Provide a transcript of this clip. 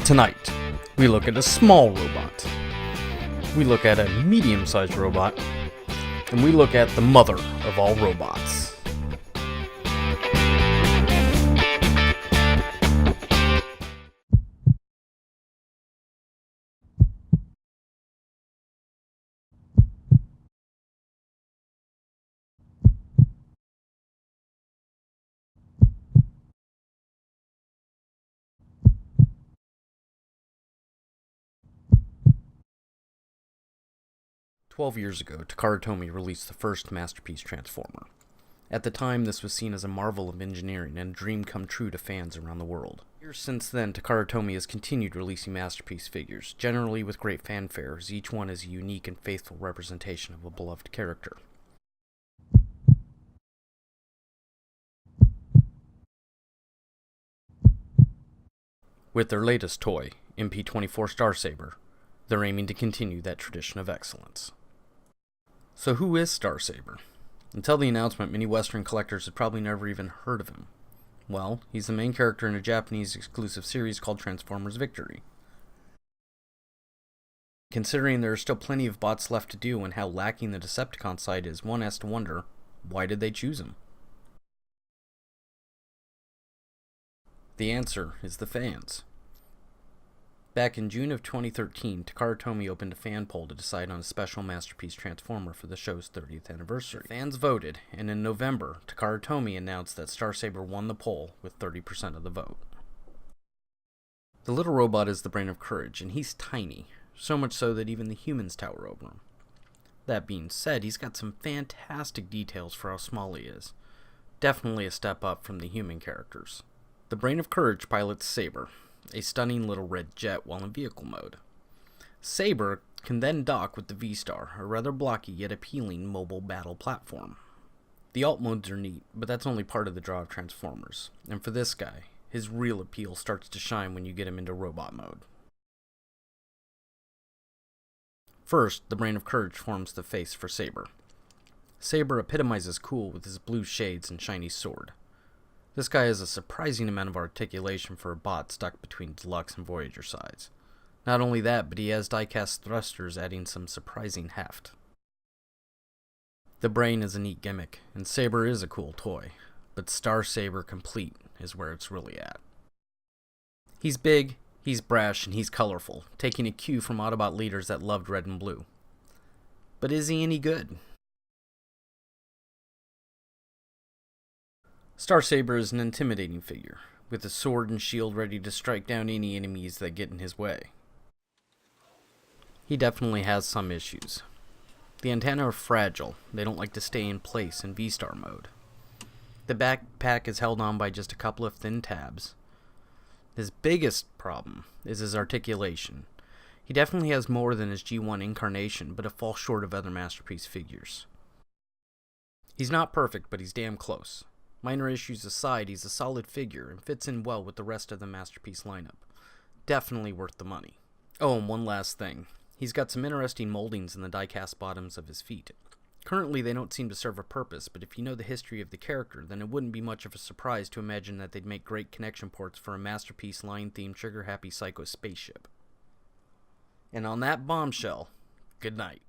Tonight, we look at a small robot, we look at a medium-sized robot, and we look at the mother of all robots. "12 years ago, Takara Tomy released the first Masterpiece Transformer. At the time, this was seen as a marvel of engineering and a dream come true to fans around the world. Years since then, Takara Tomy has continued releasing Masterpiece figures, generally with great fanfare, as each one is a unique and faithful representation of a beloved character. With their latest toy, MP-24 Star Saber, they're aiming to continue that tradition of excellence. So who is Star Saber? Until the announcement, many Western collectors had probably never even heard of him. Well, he's the main character in a Japanese exclusive series called Transformers Victory. Considering there are still plenty of bots left to do and how lacking the Decepticon side is, one has to wonder, why did they choose him? The answer is the fans. Back in June of 2013, Takara Tomy opened a fan poll to decide on a special Masterpiece Transformer for the show's 30th anniversary. Fans voted, and in November, Takara Tomy announced that Star Saber won the poll with 30% of the vote. The little robot is the brain of courage, and he's tiny, so much so that even the humans tower over him. That being said, he's got some fantastic details for how small he is. Definitely a step up from the human characters. The brain of courage pilots Saber, a stunning little red jet while in vehicle mode. Saber can then dock with the V-Star, a rather blocky yet appealing mobile battle platform. The alt modes are neat, but that's only part of the draw of Transformers, and for this guy, his real appeal starts to shine when you get him into robot mode. First, the brain of courage forms the face for Saber. Saber epitomizes cool with his blue shades and shiny sword. This guy has a surprising amount of articulation for a bot stuck between Deluxe and Voyager sides. Not only that, but he has die-cast thrusters adding some surprising heft. The brain is a neat gimmick, and Saber is a cool toy, but Star Saber Complete is where it's really at. He's big, he's brash, and he's colorful, taking a cue from Autobot leaders that loved red and blue. But is he any good? Star Saber is an intimidating figure, with a sword and shield ready to strike down any enemies that get in his way. He definitely has some issues. The antennae are fragile, they don't like to stay in place in V-Star mode. The backpack is held on by just a couple of thin tabs. His biggest problem is his articulation. He definitely has more than his G1 incarnation, but it falls short of other Masterpiece figures. He's not perfect, but he's damn close. Minor issues aside, he's a solid figure and fits in well with the rest of the Masterpiece lineup. Definitely worth the money. Oh, and one last thing. He's got some interesting moldings in the die-cast bottoms of his feet. Currently, they don't seem to serve a purpose, but if you know the history of the character, then it wouldn't be much of a surprise to imagine that they'd make great connection ports for a Masterpiece line-themed trigger-happy psycho spaceship. And on that bombshell, good night.